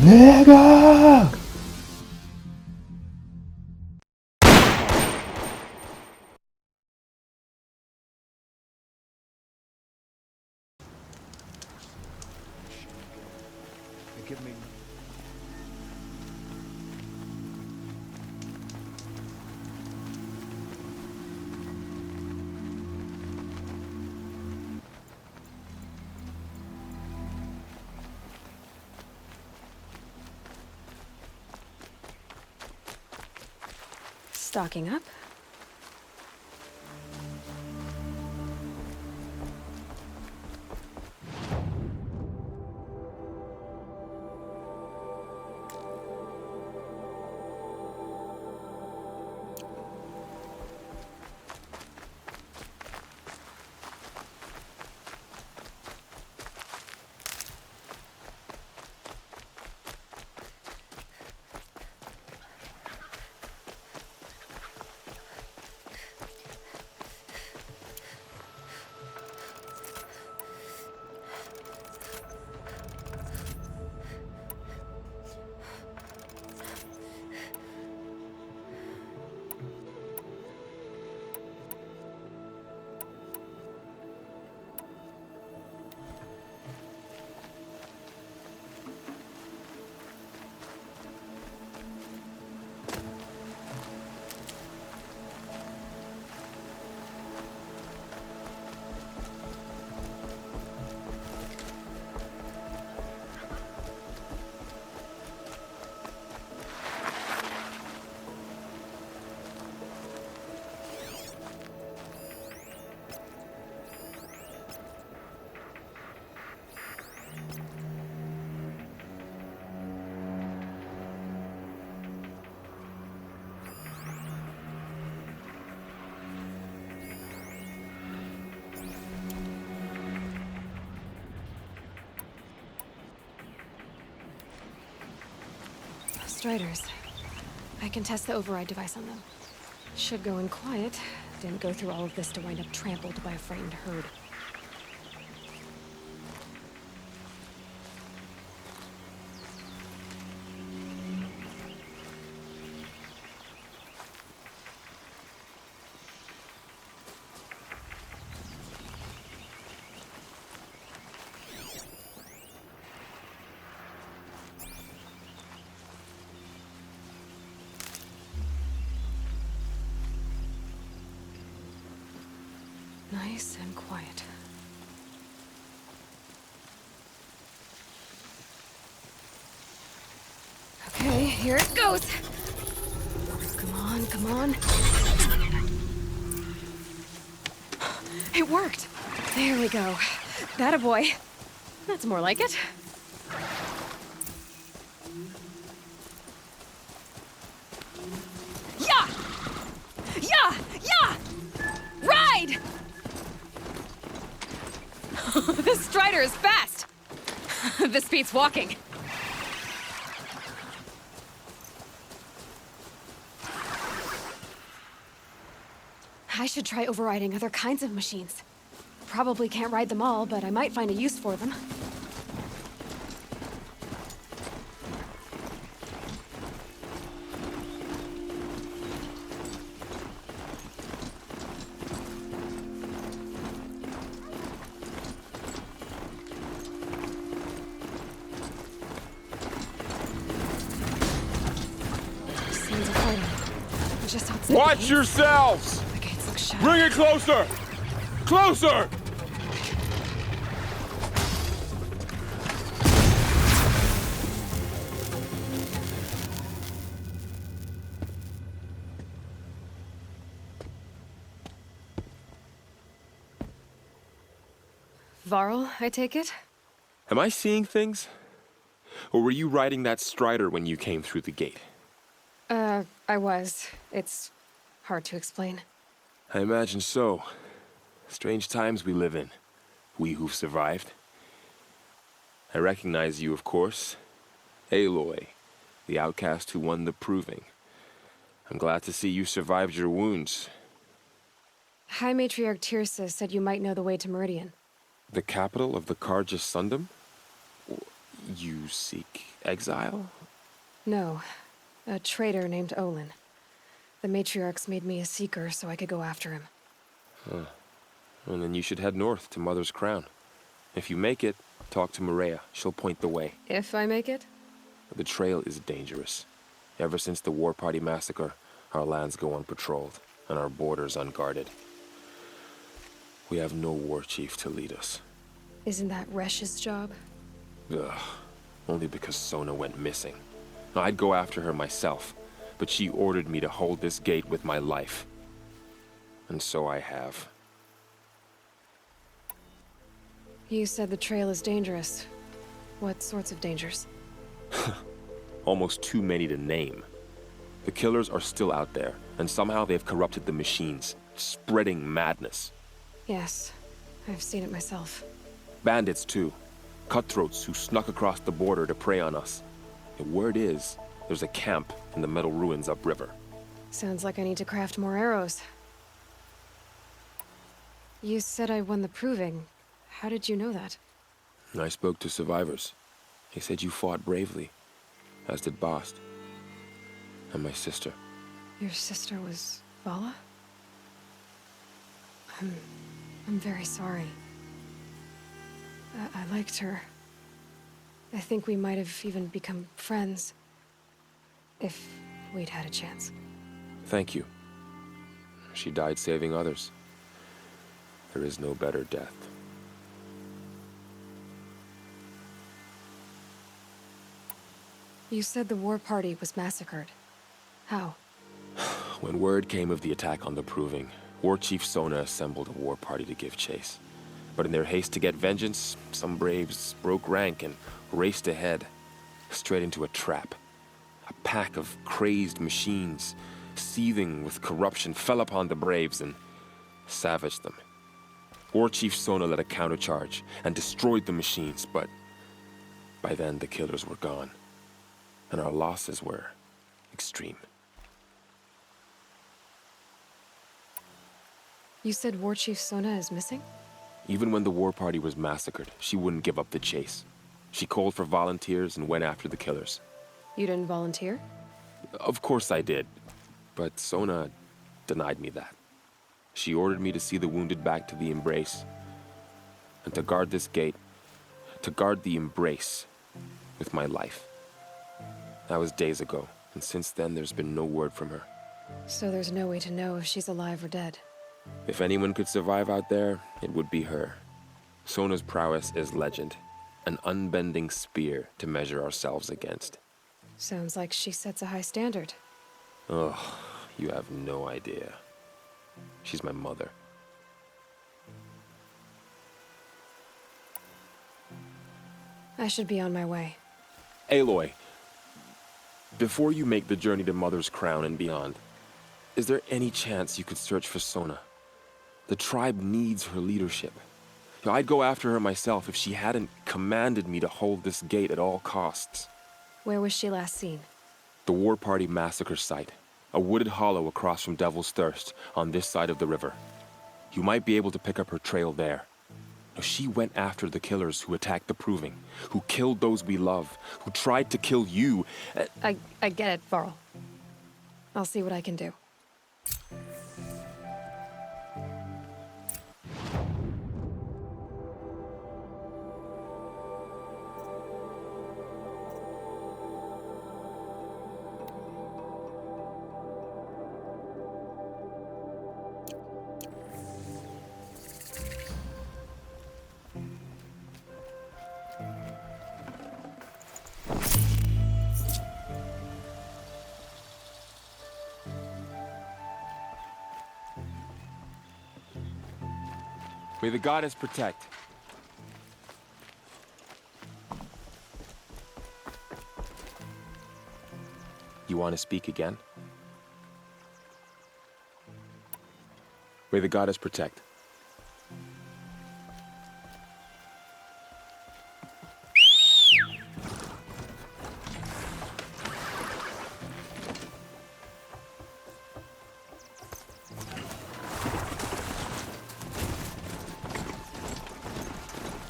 내가! Give me. Stocking up. Striders. I can test the override device on them. Should go in quiet. Didn't go through all of this to wind up trampled by a frightened herd. Nice and quiet. Okay, here it goes. Come on, come on. It worked. There we go. That boy. That's more like it. Yeah! Yeah! Yeah! Ride! This Strider is fast! This beats walking. I should try overriding other kinds of machines. Probably can't ride them all, but I might find a use for them. Sounds of fighting. We're just outside. Watch yourselves! The gates look shut. Bring it closer! Closer! Varl, I take it? Am I seeing things? Or were you riding that Strider when you came through the gate? I was. It's hard to explain. I imagine so. Strange times we live in. We who've survived. I recognize you, of course. Aloy, the outcast who won the proving. I'm glad to see you survived your wounds. High Matriarch Tirsa said you might know the way to Meridian. The capital of the Carja Sundom? You seek exile? No. A traitor named Olin. The matriarchs made me a seeker so I could go after him. And then you should head north to Mother's Crown. If you make it, talk to Maria. She'll point the way. If I make it? The trail is dangerous. Ever since the War Party massacre, our lands go unpatrolled, and our borders unguarded. We have no war chief to lead us. Isn't that Resh's job? Ugh. Only because Sona went missing. I'd go after her myself, but she ordered me to hold this gate with my life. And so I have. You said the trail is dangerous. What sorts of dangers? Almost too many to name. The killers are still out there, and somehow they've corrupted the machines, spreading madness. Yes, I've seen it myself. Bandits, too. Cutthroats who snuck across the border to prey on us. The word is, there's a camp in the metal ruins upriver. Sounds like I need to craft more arrows. You said I won the proving. How did you know that? I spoke to survivors. They said you fought bravely, as did Bast. And my sister. Your sister was Vala? I'm very sorry. I liked her. I think we might have even become friends. If we'd had a chance. Thank you. She died saving others. There is no better death. You said the war party was massacred. How? When word came of the attack on the Proving, War Chief Sona assembled a war party to give chase. But in their haste to get vengeance, some braves broke rank and raced ahead, straight into a trap. A pack of crazed machines, seething with corruption, fell upon the braves and savaged them. War Chief Sona led a countercharge and destroyed the machines, but by then the killers were gone, and our losses were extreme. You said War Chief Sona is missing? Even when the war party was massacred, she wouldn't give up the chase. She called for volunteers and went after the killers. You didn't volunteer? Of course I did, but Sona denied me that. She ordered me to see the wounded back to the Embrace, and to guard this gate, to guard the Embrace with my life. That was days ago, and since then there's been no word from her. So there's no way to know if she's alive or dead. If anyone could survive out there, it would be her. Sona's prowess is legend, an unbending spear to measure ourselves against. Sounds like she sets a high standard. Oh, you have no idea. She's my mother. I should be on my way. Aloy, before you make the journey to Mother's Crown and beyond, is there any chance you could search for Sona? The tribe needs her leadership. I'd go after her myself if she hadn't commanded me to hold this gate at all costs. Where was she last seen? The War Party massacre site. A wooded hollow across from Devil's Thirst, on this side of the river. You might be able to pick up her trail there. Now, she went after the killers who attacked the Proving, who killed those we love, who tried to kill you. I get it, Varl. I'll see what I can do. May the goddess protect. You want to speak again? May the goddess protect.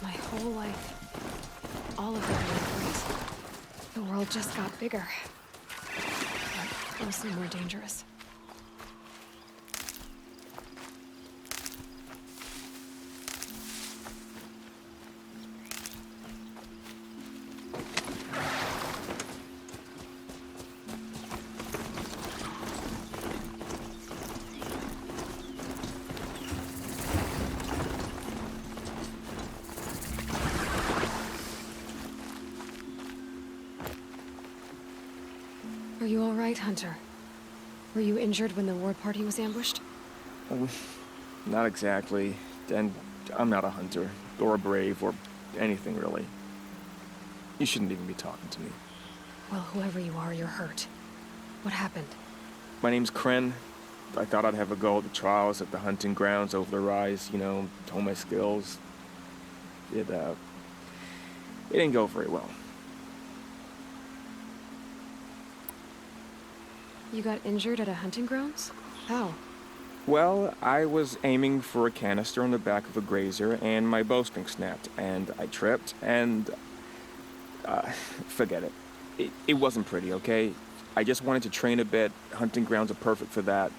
My whole life, all of it went world just got bigger. But mostly more dangerous. Are you all right, Hunter? Were you injured when the war party was ambushed? Not exactly. And I'm not a hunter, or a brave, or anything really. You shouldn't even be talking to me. Well, whoever you are, you're hurt. What happened? My name's Kren. I thought I'd have a go at the trials at the hunting grounds over the rise, you know, hone my skills. It didn't go very well. You got injured at a hunting grounds? How? Well, I was aiming for a canister on the back of a grazer, and my bowstring snapped, and I tripped, and... forget it. It wasn't pretty, okay? I just wanted to train a bit. Hunting grounds are perfect for that.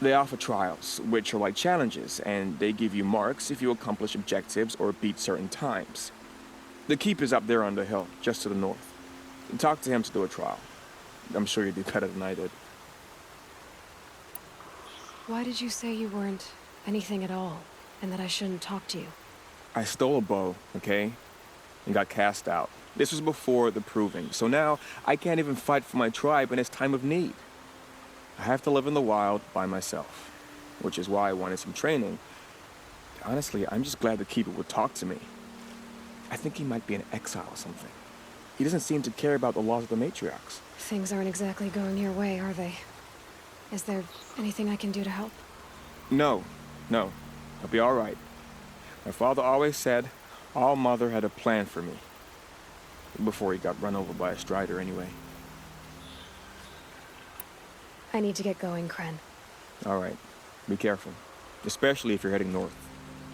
They offer trials, which are like challenges, and they give you marks if you accomplish objectives or beat certain times. The keeper's up there on the hill, just to the north. Talk to him to do a trial. I'm sure you'd do better than I did. Why did you say you weren't anything at all, and that I shouldn't talk to you? I stole a bow, okay? And got cast out. This was before the proving, so now I can't even fight for my tribe in its time of need. I have to live in the wild by myself, which is why I wanted some training. Honestly, I'm just glad the keeper would talk to me. I think he might be in exile or something. He doesn't seem to care about the laws of the matriarchs. Things aren't exactly going your way, are they? Is there anything I can do to help? No. I'll be all right. My father always said All Mother had a plan for me. Before he got run over by a strider, anyway. I need to get going, Kren. All right. Be careful. Especially if you're heading north.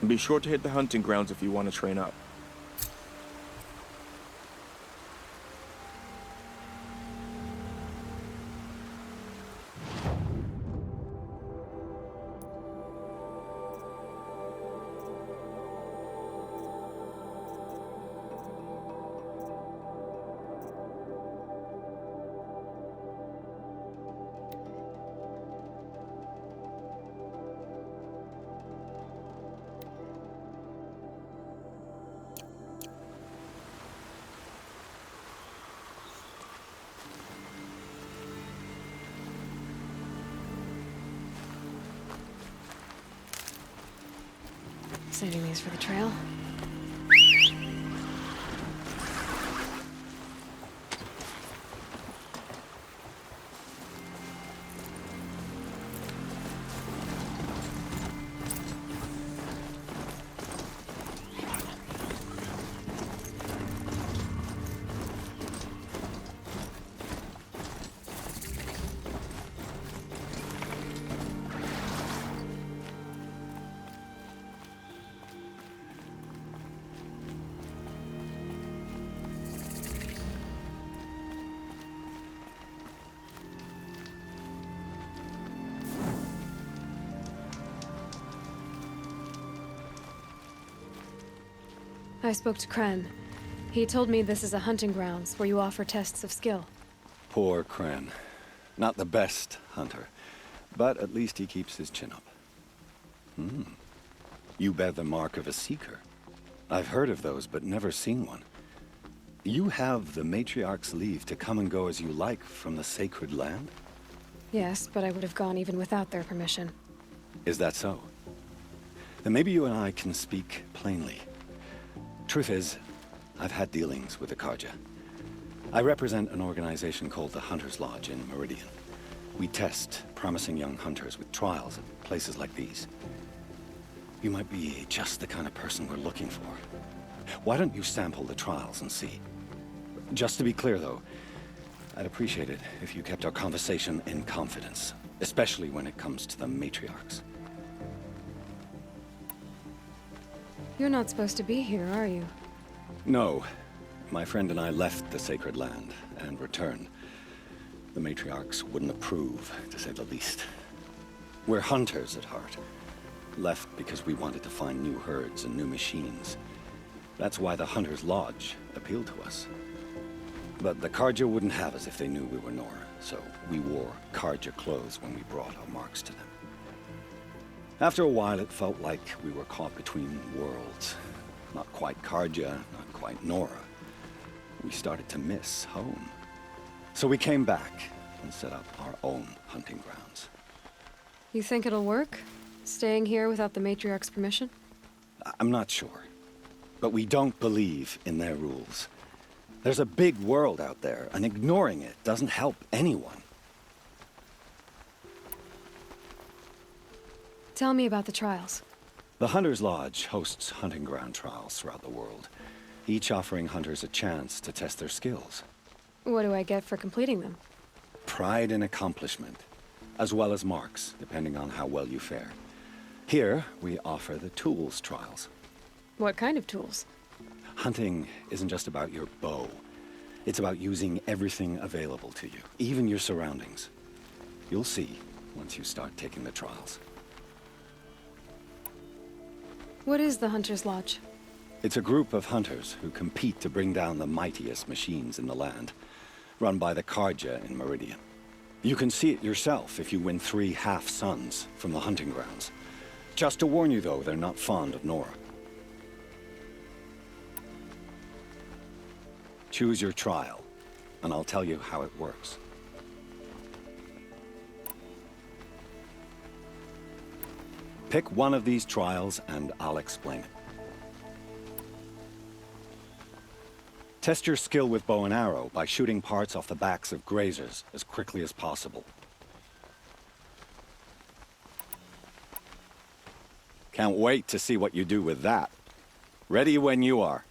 And be sure to hit the hunting grounds if you want to train up. Saving these for the trail. I spoke to Kren. He told me this is a hunting grounds where you offer tests of skill. Poor Kren. Not the best hunter, but at least he keeps his chin up. You bear the mark of a seeker. I've heard of those, but never seen one. You have the matriarch's leave to come and go as you like from the sacred land? Yes, but I would have gone even without their permission. Is that so? Then maybe you and I can speak plainly. Truth is, I've had dealings with the Karja. I represent an organization called the Hunter's Lodge in Meridian. We test promising young hunters with trials at places like these. You might be just the kind of person we're looking for. Why don't you sample the trials and see? Just to be clear, though, I'd appreciate it if you kept our conversation in confidence, especially when it comes to the matriarchs. You're not supposed to be here, are you? No, My friend and I left the sacred land and returned. The matriarchs wouldn't approve, to say the least. We're hunters at heart. Left because we wanted to find new herds and new machines. That's why the Hunter's Lodge appealed to us. But the Carja wouldn't have us if they knew we were Nora, so we wore Carja clothes when we brought our marks to them. After a while, it felt like we were caught between worlds. Not quite Carja, not quite Nora. We started to miss home. So we came back and set up our own hunting grounds. You think it'll work? Staying here without the matriarch's permission? I'm not sure. But we don't believe in their rules. There's a big world out there, and ignoring it doesn't help anyone. Tell me about the trials. The Hunter's Lodge hosts hunting ground trials throughout the world, each offering hunters a chance to test their skills. What do I get for completing them? Pride in accomplishment, as well as marks, depending on how well you fare. Here, we offer the tools trials. What kind of tools? Hunting isn't just about your bow. It's about using everything available to you, even your surroundings. You'll see once you start taking the trials. What is the Hunter's Lodge? It's a group of hunters who compete to bring down the mightiest machines in the land, run by the Carja in Meridian. You can see it yourself if you win 3 half-suns from the hunting grounds. Just to warn you, though, they're not fond of Nora. Choose your trial, and I'll tell you how it works. Pick one of these trials, and I'll explain it. Test your skill with bow and arrow by shooting parts off the backs of grazers as quickly as possible. Can't wait to see what you do with that. Ready when you are.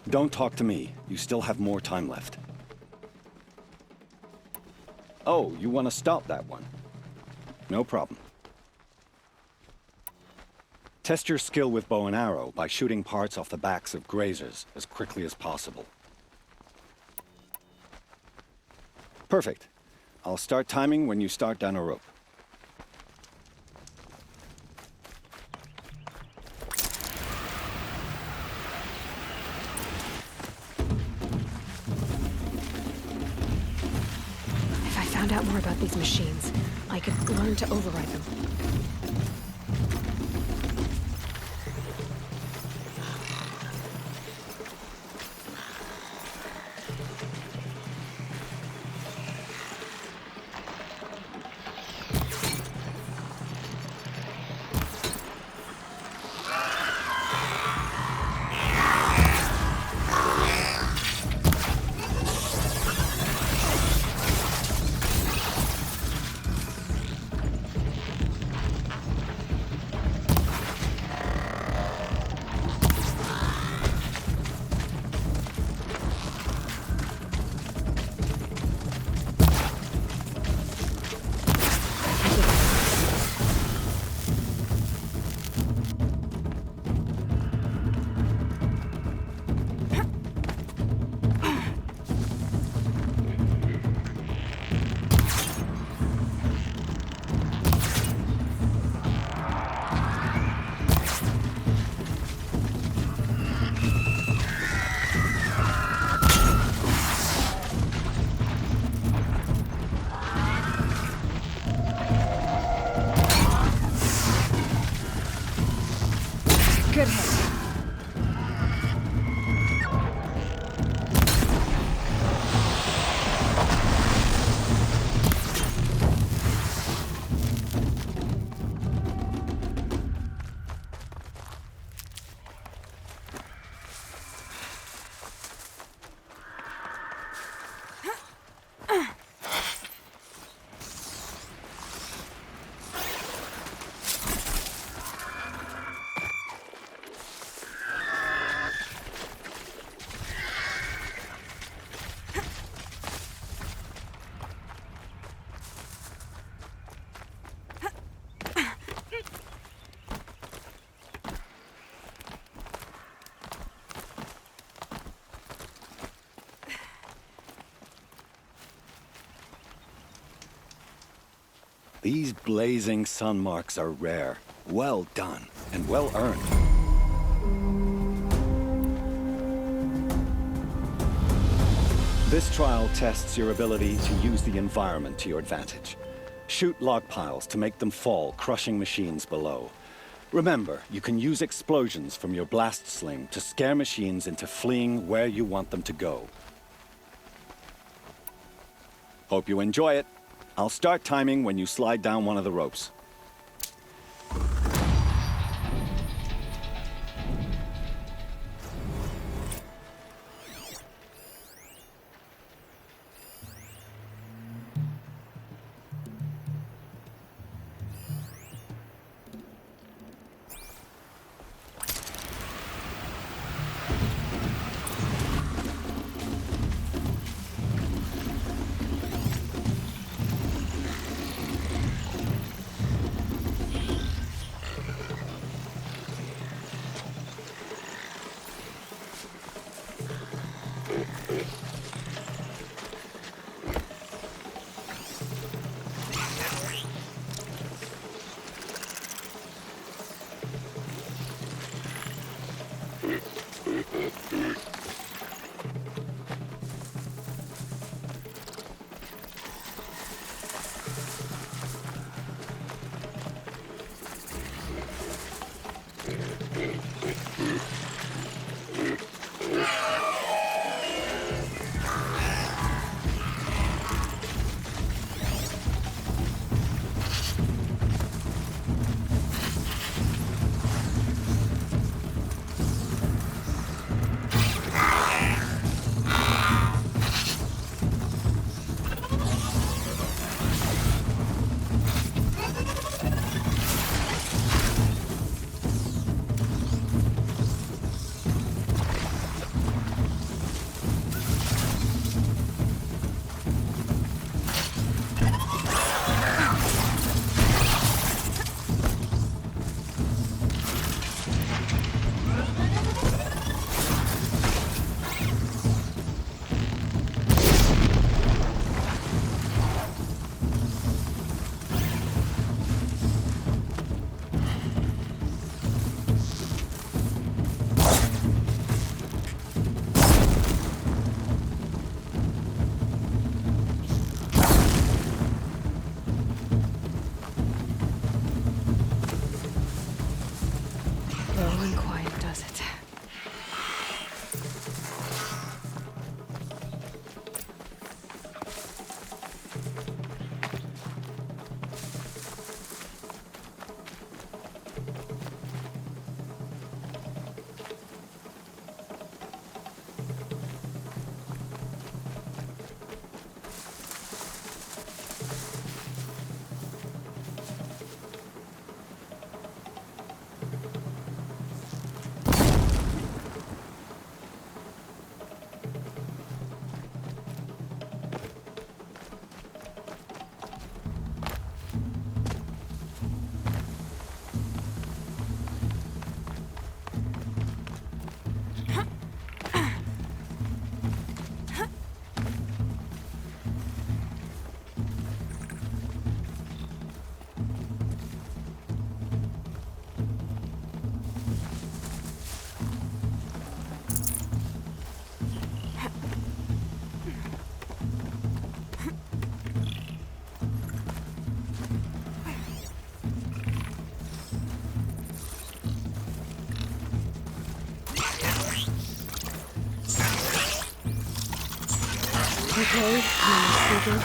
Don't talk to me. You still have more time left. Oh, you want to stop that one? No problem. Test your skill with bow and arrow by shooting parts off the backs of grazers as quickly as possible. Perfect. I'll start timing when you start down a rope. If I found out more about these machines, I could learn to override them. Good hit. These blazing sun marks are rare. Well done, and well earned. This trial tests your ability to use the environment to your advantage. Shoot log piles to make them fall, crushing machines below. Remember, you can use explosions from your blast sling to scare machines into fleeing where you want them to go. Hope you enjoy it. I'll start timing when you slide down one of the ropes. okay? I'm sleeping.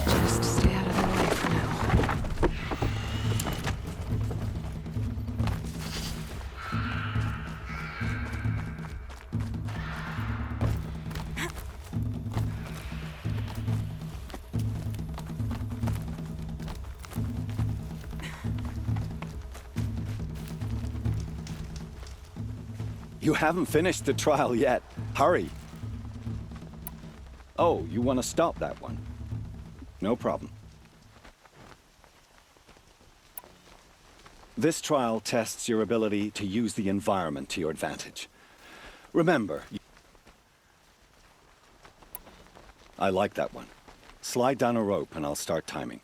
Just stay out of their way for now. You haven't finished the trial yet. Hurry. Oh, you want to stop that one? No problem. This trial tests your ability to use the environment to your advantage. Remember, I like that one. Slide down a rope and I'll start timing.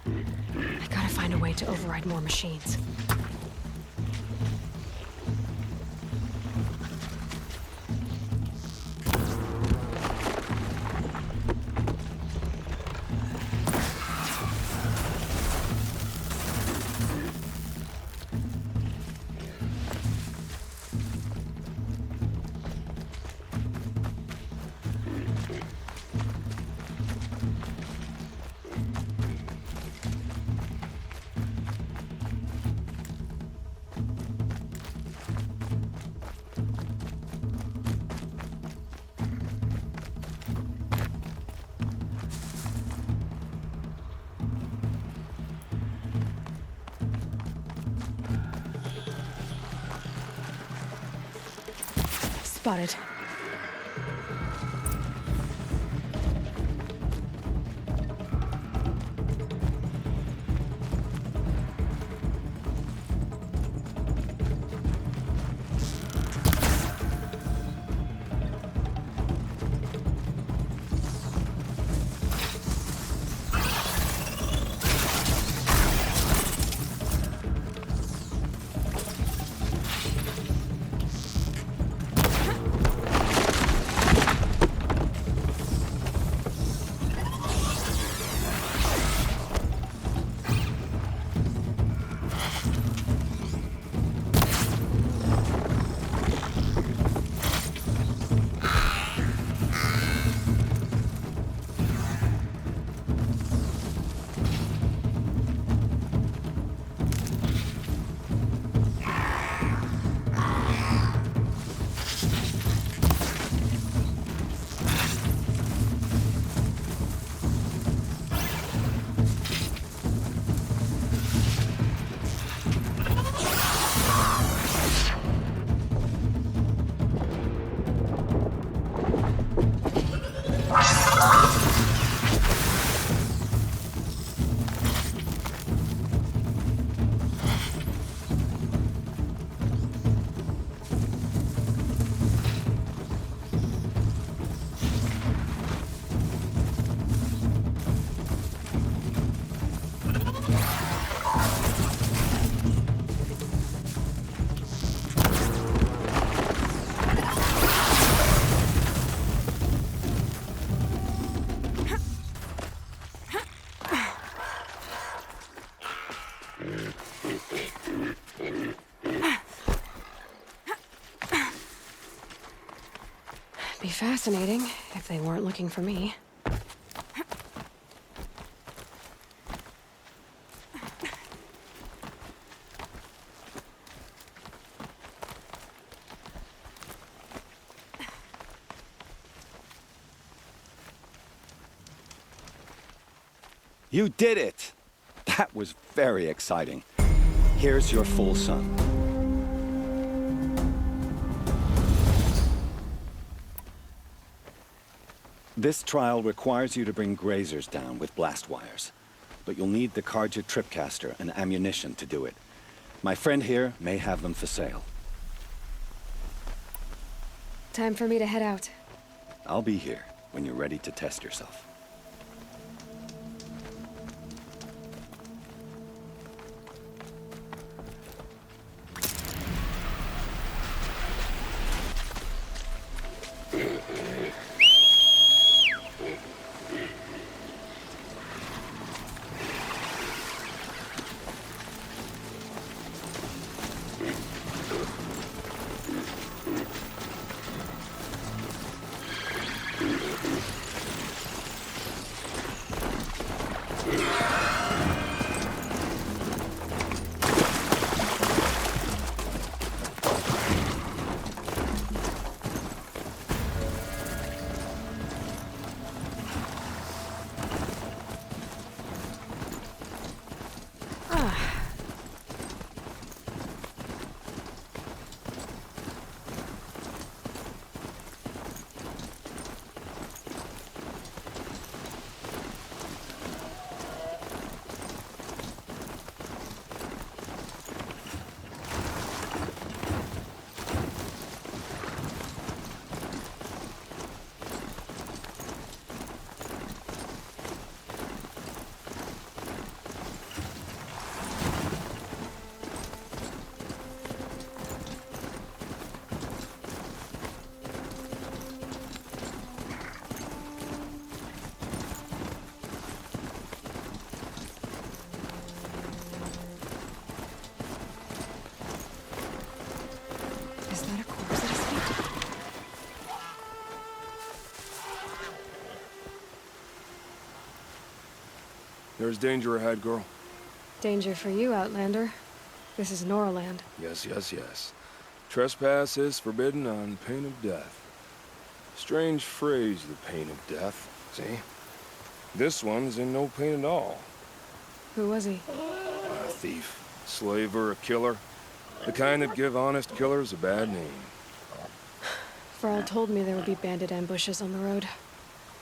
I gotta find a way to override more machines. Spotted. fascinating, if they weren't looking for me. You did it! That was very exciting. Here's your full sun. This trial requires you to bring grazers down with blast wires. But you'll need the Carja tripcaster and ammunition to do it. My friend here may have them for sale. Time for me to head out. I'll be here when you're ready to test yourself. Is that a corpse that escaped? There's danger ahead, girl. Danger for you, Outlander. This is Noraland. Yes. Trespass is forbidden on pain of death. Strange phrase, the pain of death. See? This one's in no pain at all. Who was he? A thief, slaver, a killer. The kind that give honest killers a bad name. Varl told me there would be bandit ambushes on the road.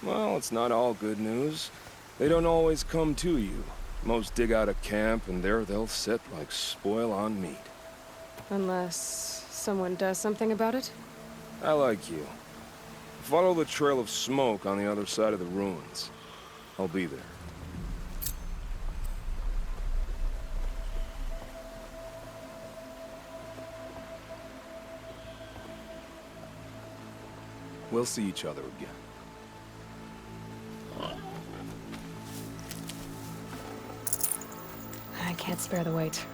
Well, it's not all good news. They don't always come to you. Most dig out a camp, and there they'll sit like spoil on meat. Unless someone does something about it? I like you. Follow the trail of smoke on the other side of the ruins. I'll be there. We'll see each other again. I can't spare the weight.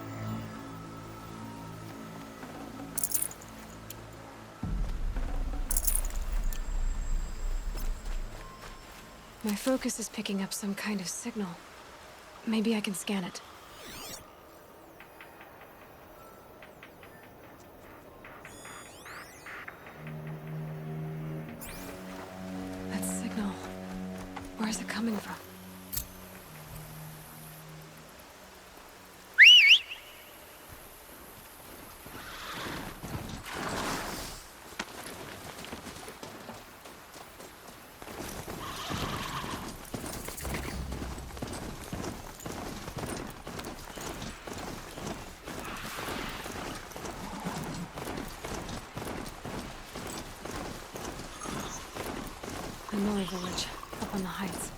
My focus is picking up some kind of signal. Maybe I can scan it. That signal. Where is it coming from? Aloy village, up on the heights.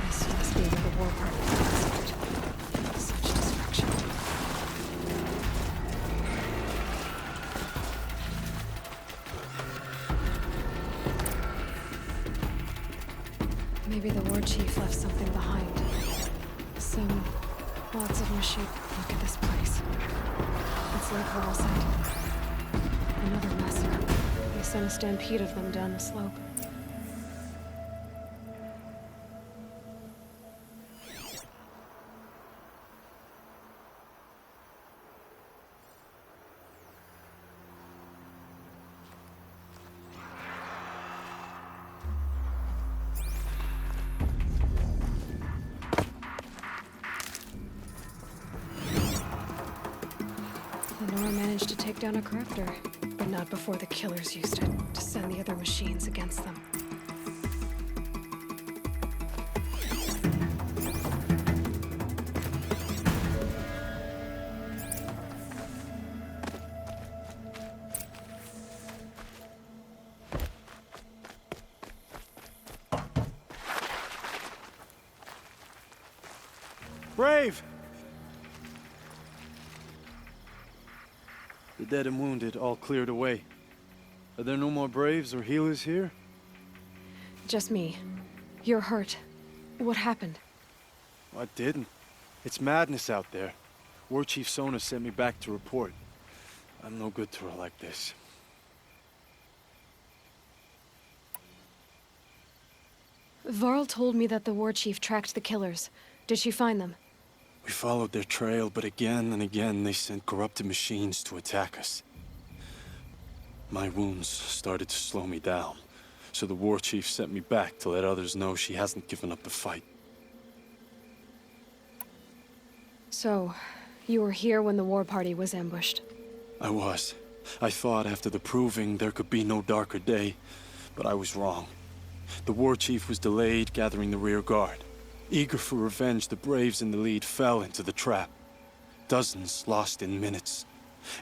This must be where the war party was. Such destruction. Maybe the war chief left something behind. Some lots of machine. Look at this place. It's like Varl said. Another massacre. They sent a stampede of them down the slope. Lenora managed to take down a crafter, but not before the killers used it to send the other machines against them. Brave! The dead and wounded all cleared away. Are there no more Braves or healers here? Just me. You're hurt. What happened? I didn't. It's madness out there. War Chief Sona sent me back to report. I'm no good to her like this. Varl told me that the war chief tracked the killers. Did she find them? We followed their trail, but again and again they sent corrupted machines to attack us. My wounds started to slow me down, so the war chief sent me back to let others know she hasn't given up the fight. So, you were here when the war party was ambushed? I was. I thought after the proving there could be no darker day, but I was wrong. The war chief was delayed gathering the rear guard. Eager for revenge, the Braves in the lead fell into the trap. Dozens lost in minutes.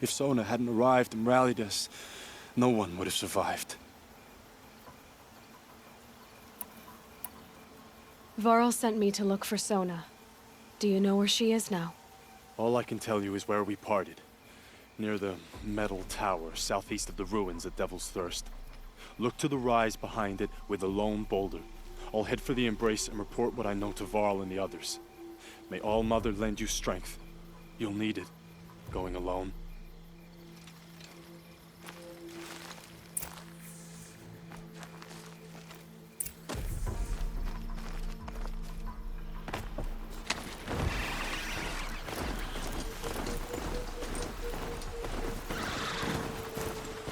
If Sona hadn't arrived and rallied us, no one would have survived. Varl sent me to look for Sona. Do you know where she is now? All I can tell you is where we parted. Near the metal tower, southeast of the ruins at Devil's Thirst. Look to the rise behind it with a lone boulder. I'll head for the embrace and report what I know to Varl and the others. May All Mother lend you strength. You'll need it, going alone.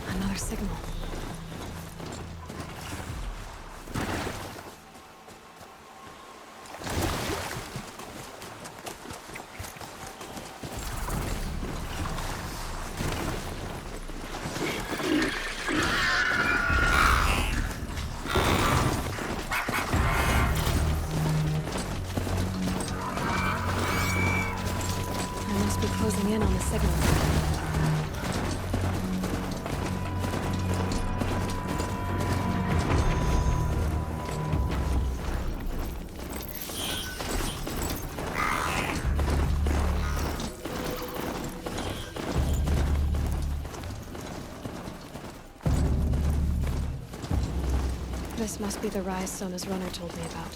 Another signal. Closing in on the signal. This must be the rise Sona's runner told me about.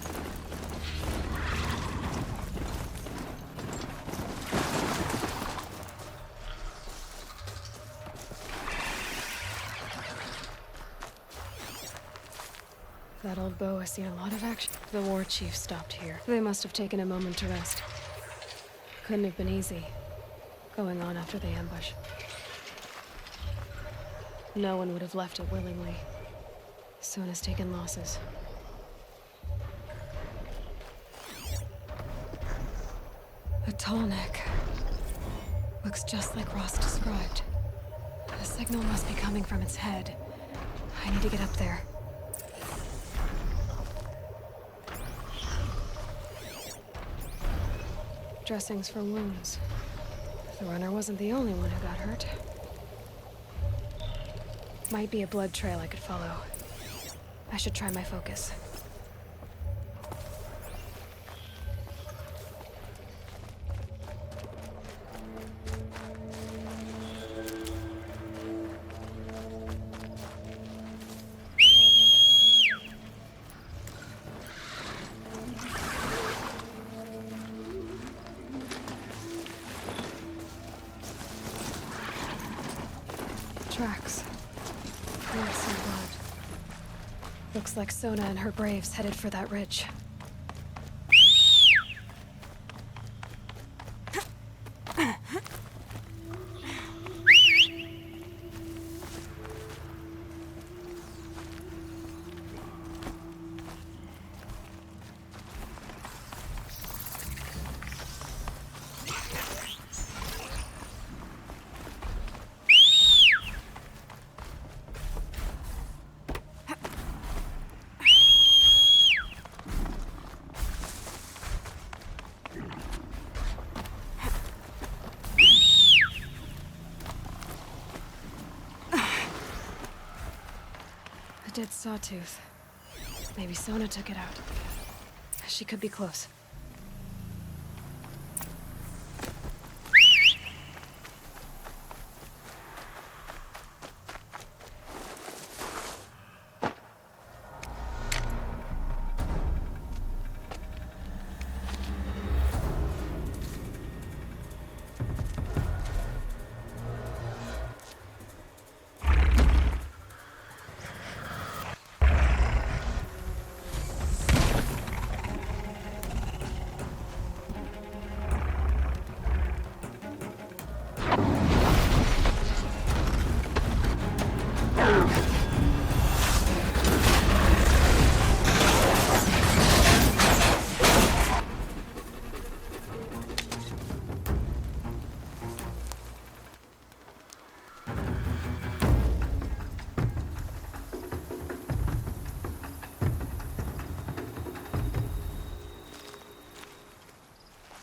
That old bow has seen a lot of action. The war chief stopped here. They must have taken a moment to rest. Couldn't have been easy, going on after the ambush. No one would have left it willingly. Sona's taken losses. A tall neck. Looks just like Ross described. The signal must be coming from its head. I need to get up there. Dressings for wounds. The runner wasn't the only one who got hurt. Might be a blood trail I could follow. I should try my focus. tracks. Not some blood. Looks like Sona and her braves headed for that ridge. A dead sawtooth. Maybe Sona took it out. She could be close.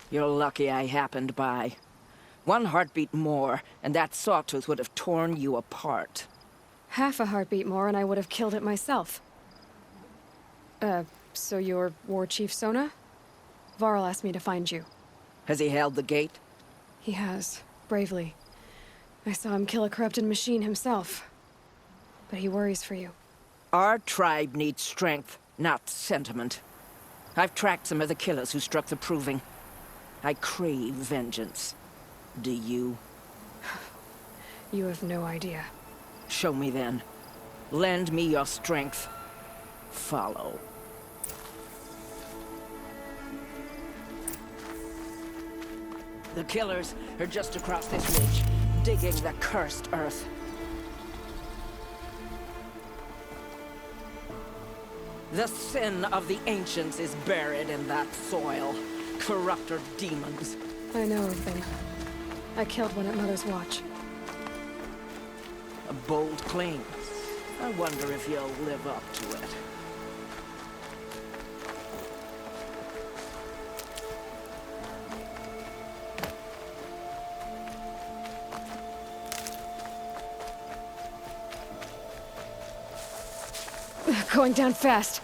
You're lucky I happened by. One heartbeat more, and that sawtooth would have torn you apart. Half a heartbeat more and I would have killed it myself. So you're War Chief Sona? Varl asked me to find you. Has he held the gate? He has, bravely. I saw him kill a corrupted machine himself. But he worries for you. Our tribe needs strength, not sentiment. I've tracked some of the killers who struck the Proving. I crave vengeance. Do you? You have no idea. Show me then. Lend me your strength. Follow. The killers are just across this ridge, digging the cursed earth. The sin of the ancients is buried in that soil. Corrupter demons. I know of them. I killed one at Mother's Watch. A bold claim. I wonder if you'll live up to it. Going down fast.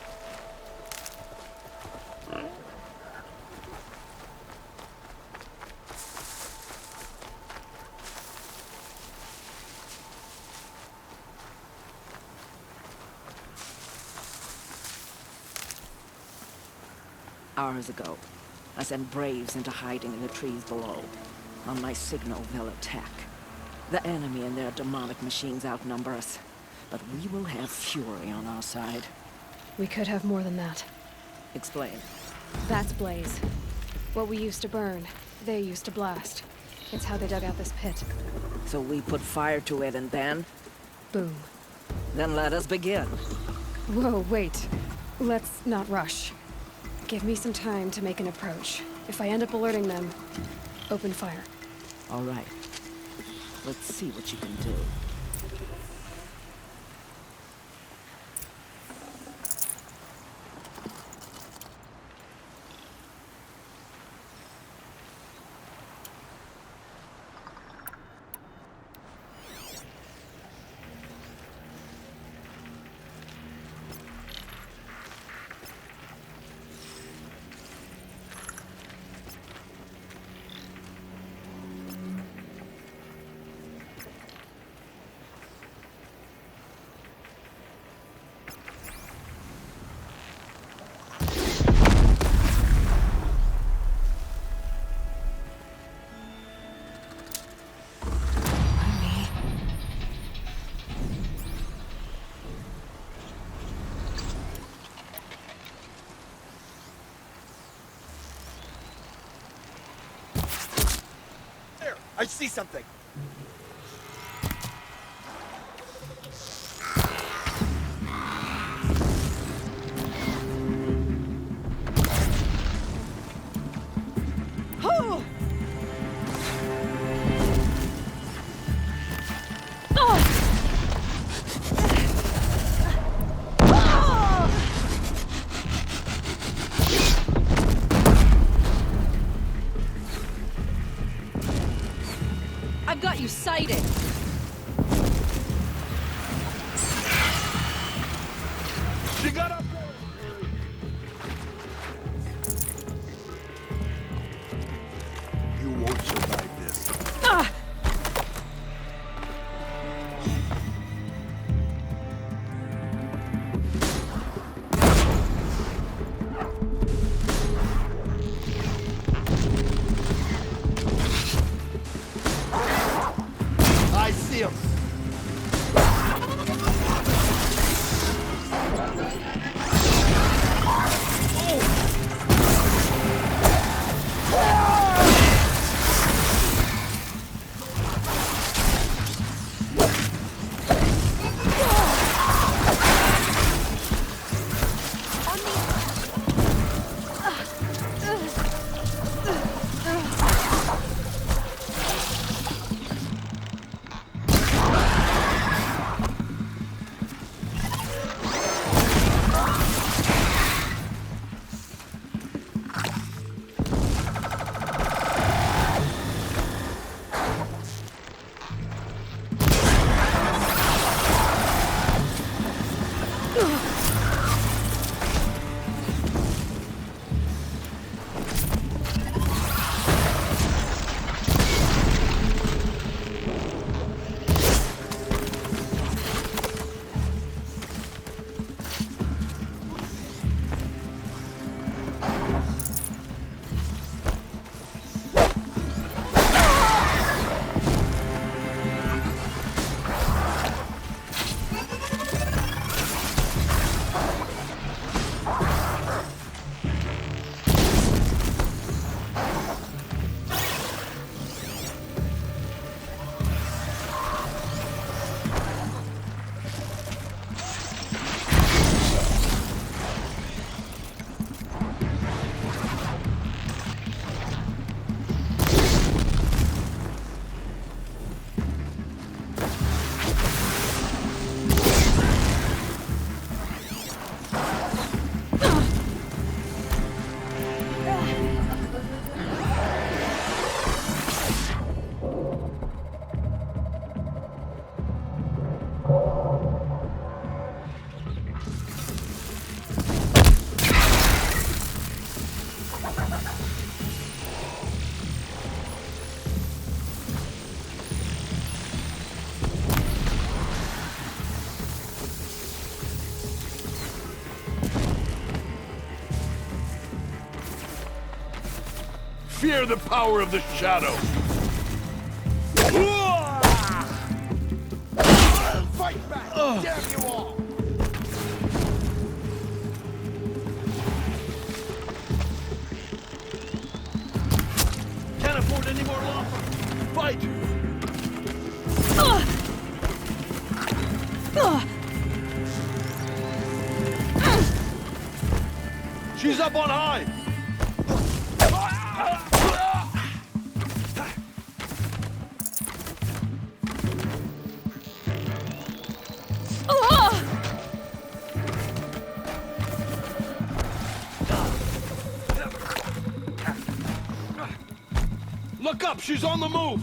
Hours ago, I sent braves into hiding in the trees below. On my signal, they'll attack. The enemy and their demonic machines outnumber us, but we will have fury on our side. We could have more than that. Explain. That's Blaze. What we used to burn, they used to blast. It's how they dug out this pit. So we put fire to it and then? Boom. Then let us begin. Whoa, wait. Let's not rush. Give me some time to make an approach. If I end up alerting them, open fire. All right. Let's see what you can do. I see something. I've got you sighted. She got up. You won't survive this. I see him. Fear the power of the shadow. Fight back! Damn you all! Can't afford any more losses. Fight! She's up on high! Look up, she's on the move!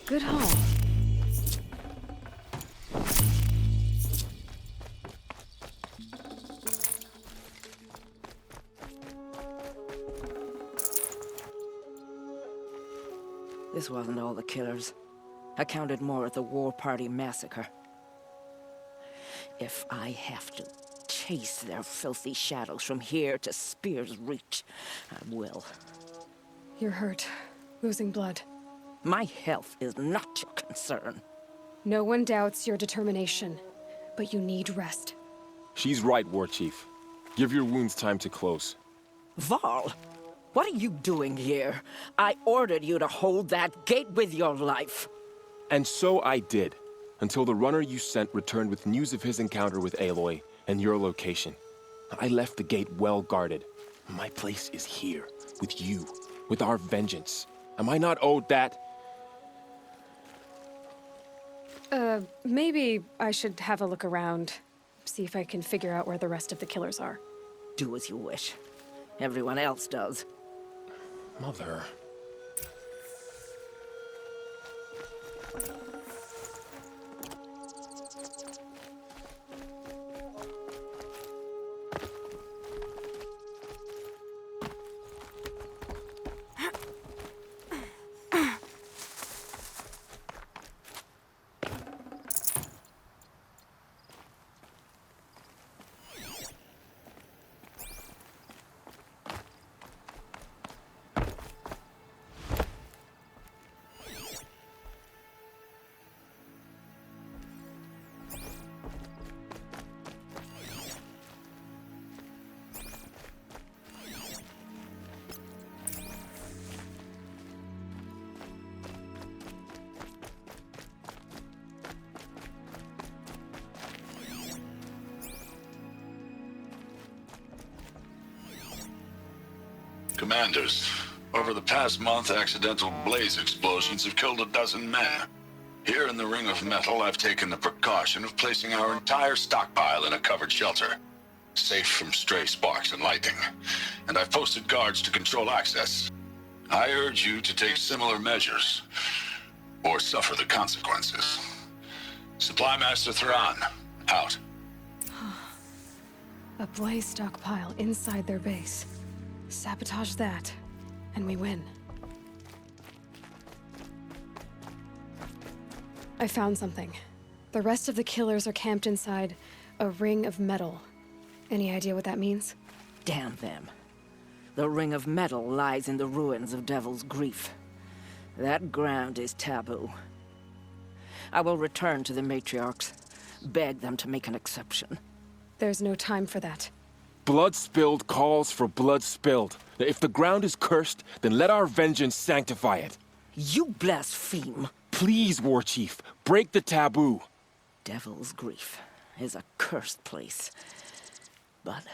Good haul. This wasn't all the killers. I counted more at the War Party massacre. If I have to chase their filthy shadows from here to Spear's Reach, I will. You're hurt. Losing blood. My health is not your concern. No one doubts your determination, but you need rest. She's right, War Chief. Give your wounds time to close. Varl, what are you doing here? I ordered you to hold that gate with your life. And so I did, until the runner you sent returned with news of his encounter with Aloy and your location. I left the gate well guarded. My place is here, with you, with our vengeance. Am I not owed that? Maybe I should have a look around. See if I can figure out where the rest of the killers are. Do as you wish. Everyone else does. Mother. Commanders, over the past month, accidental blaze explosions have killed 12 men. Here in the Ring of Metal, I've taken the precaution of placing our entire stockpile in a covered shelter, safe from stray sparks and lightning, and I've posted guards to control access. I urge you to take similar measures, or suffer the consequences. Supply Master Thrawn, out. A blaze stockpile inside their base. Sabotage that, and we win. I found something. The rest of the killers are camped inside a ring of metal. Any idea what that means? Damn them. The Ring of Metal lies in the ruins of Devil's Grief. That ground is taboo. I will return to the matriarchs, beg them to make an exception. There's no time for that. Blood spilled calls for blood spilled. If the ground is cursed, then let our vengeance sanctify it. You blaspheme. Please, War Chief, break the taboo. Devil's Grief is a cursed place. But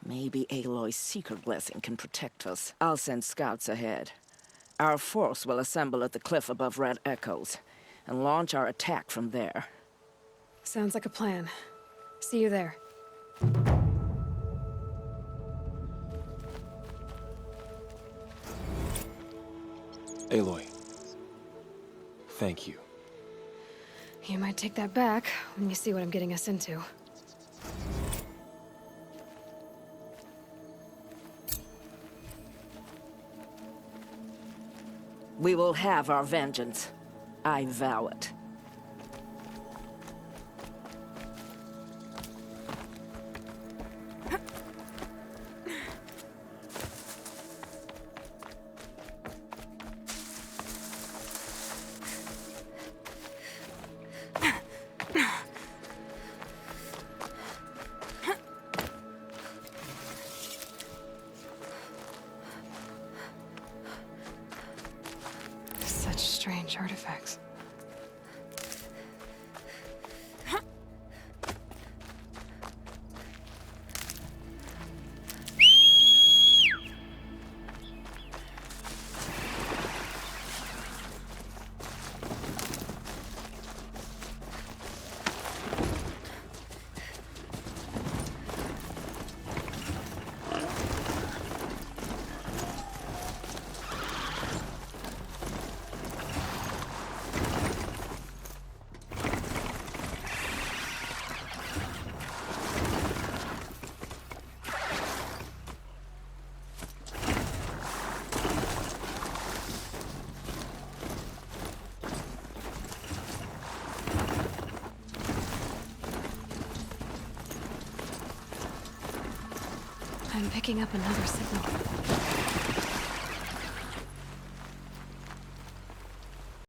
maybe Aloy's secret blessing can protect us. I'll send scouts ahead. Our force will assemble at the cliff above Red Echoes and launch our attack from there. Sounds like a plan. See you there. Aloy, thank you. You might take that back when you see what I'm getting us into. We will have our vengeance. I vow it. Such strange artifacts. I'm picking up another signal.